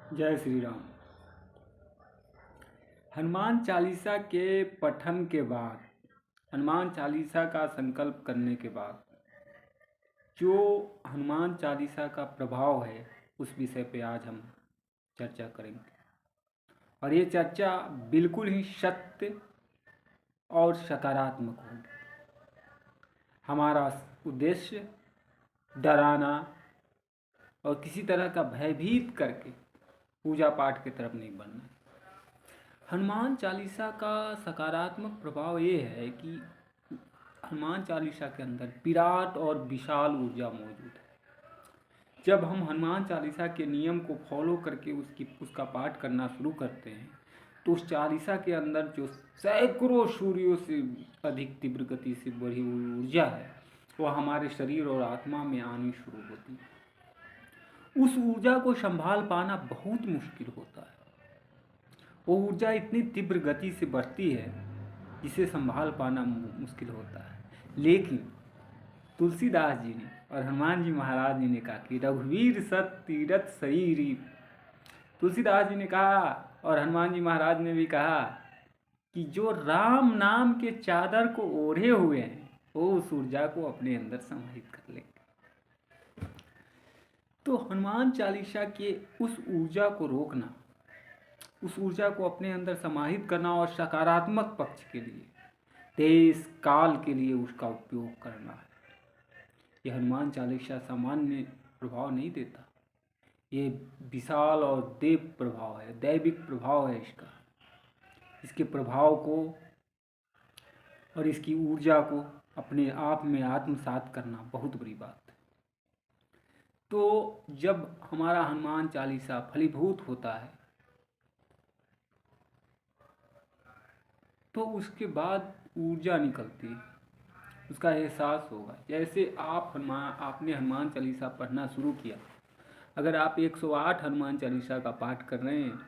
जय श्री राम। हनुमान चालीसा के पठन के बाद, हनुमान चालीसा का संकल्प करने के बाद जो हनुमान चालीसा का प्रभाव है उस विषय पे आज हम चर्चा करेंगे। और ये चर्चा बिल्कुल ही सत्य और सकारात्मक होगी। हमारा उद्देश्य डराना और किसी तरह का भयभीत करके पूजा पाठ की तरफ नहीं बढ़ना। हनुमान चालीसा का सकारात्मक प्रभाव ये है कि हनुमान चालीसा के अंदर विराट और विशाल ऊर्जा मौजूद है। जब हम हनुमान चालीसा के नियम को फॉलो करके उसका पाठ करना शुरू करते हैं तो उस चालीसा के अंदर जो सैकड़ों सूर्यों से अधिक तीव्र गति से बढ़ी हुई ऊर्जा है वह हमारे शरीर और आत्मा में आनी शुरू होती है। उस ऊर्जा को संभाल पाना बहुत मुश्किल होता है। वो ऊर्जा इतनी तीव्र गति से बढ़ती है जिसे संभाल पाना मुश्किल होता है। लेकिन तुलसीदास जी ने और हनुमान जी महाराज जी ने कहा कि रघुवीर सत तीरथ शरीरी। तुलसीदास जी ने कहा और हनुमान जी महाराज ने भी कहा कि जो राम नाम के चादर को ओढ़े हुए हैं वो उस ऊर्जा को अपने अंदर समाहित कर लेंगे। तो हनुमान चालीसा के उस ऊर्जा को रोकना, उस ऊर्जा को अपने अंदर समाहित करना और सकारात्मक पक्ष के लिए, देश काल के लिए उसका उपयोग करना है। यह हनुमान चालीसा सामान्य प्रभाव नहीं देता, ये विशाल और देव प्रभाव है, दैविक प्रभाव है इसका। इसके प्रभाव को और इसकी ऊर्जा को अपने आप में आत्मसात करना बहुत बड़ी बात है। तो जब हमारा हनुमान चालीसा फलीभूत होता है तो उसके बाद ऊर्जा निकलती है, उसका एहसास होगा। जैसे आपने हनुमान चालीसा पढ़ना शुरू किया, अगर आप 108 हनुमान चालीसा का पाठ कर रहे हैं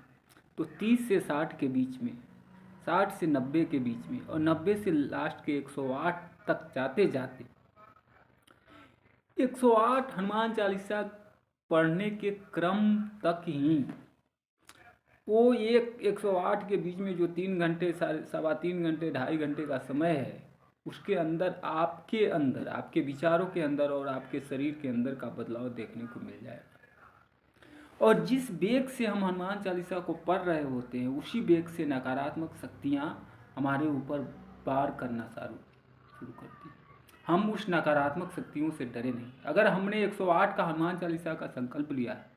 तो 30 से 60 के बीच में, 60 से 90 के बीच में और 90 से लास्ट के 108 तक जाते जाते 108 हनुमान चालीसा पढ़ने के क्रम तक ही वो 108 के बीच में जो 3 घंटे, 3.25 घंटे, 2.5 घंटे का समय है उसके अंदर आपके विचारों के अंदर और आपके शरीर के अंदर का बदलाव देखने को मिल जाएगा। और जिस वेग से हम हनुमान चालीसा को पढ़ रहे होते हैं उसी वेग से नकारात्मक शक्तियाँ हमारे ऊपर वार करना शुरू करती हैं। हम उस नकारात्मक शक्तियों से डरे नहीं। अगर हमने 108 का हनुमान चालीसा का संकल्प लिया है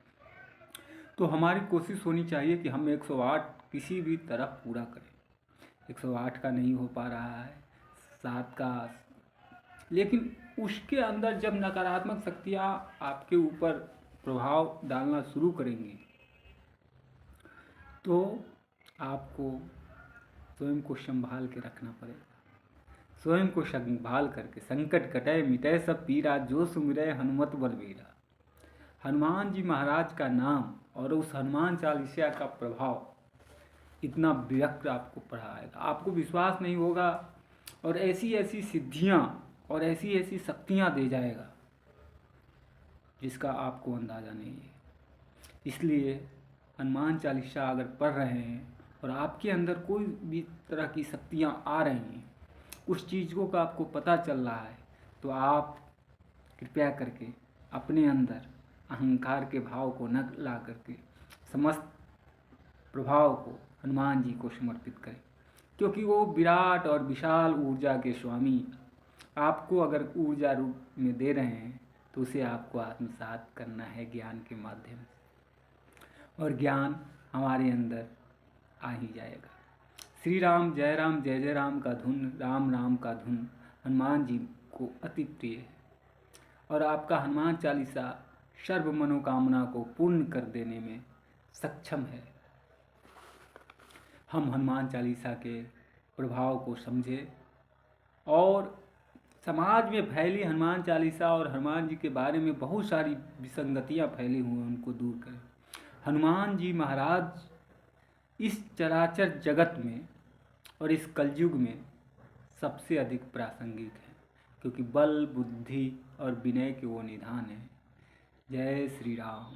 तो हमारी कोशिश होनी चाहिए कि हम 108 किसी भी तरह पूरा करें। 108 का नहीं हो पा रहा है, 7 का, लेकिन उसके अंदर जब नकारात्मक शक्तियाँ आपके ऊपर प्रभाव डालना शुरू करेंगी तो आपको स्वयं को संभाल के रखना पड़ेगा। स्वयं को संभाल करके संकट कटै मिटै सब पीरा जो सुमिरै हनुमत बलबीरा। हनुमान जी महाराज का नाम और उस हनुमान चालीसा का प्रभाव इतना व्यक्त आपको पढ़ाएगा, आपको विश्वास नहीं होगा और ऐसी ऐसी सिद्धियाँ और ऐसी ऐसी शक्तियाँ दे जाएगा जिसका आपको अंदाज़ा नहीं है। इसलिए हनुमान चालीसा अगर पढ़ रहे हैं और आपके अंदर कोई भी तरह की शक्तियाँ आ रही हैं, उस चीज़ों का आपको पता चल रहा है, तो आप कृपया करके अपने अंदर अहंकार के भाव को न ला करके समस्त प्रभाव को हनुमान जी को समर्पित करें, क्योंकि वो विराट और विशाल ऊर्जा के स्वामी आपको अगर ऊर्जा रूप में दे रहे हैं तो उसे आपको आत्मसात करना है ज्ञान के माध्यम से, और ज्ञान हमारे अंदर आ ही जाएगा। श्री राम जय जय राम का धुन, राम राम का धुन हनुमान जी को अति प्रिय है और आपका हनुमान चालीसा सर्व मनोकामना को पूर्ण कर देने में सक्षम है। हम हनुमान चालीसा के प्रभाव को समझें और समाज में फैली हनुमान चालीसा और हनुमान जी के बारे में बहुत सारी विसंगतियाँ फैली हुई हैं, उनको दूर करें। हनुमान जी महाराज इस चराचर जगत में और इस कलयुग में सबसे अधिक प्रासंगिक है, क्योंकि बल, बुद्धि और विनय के वो निधान हैं। जय श्री राम।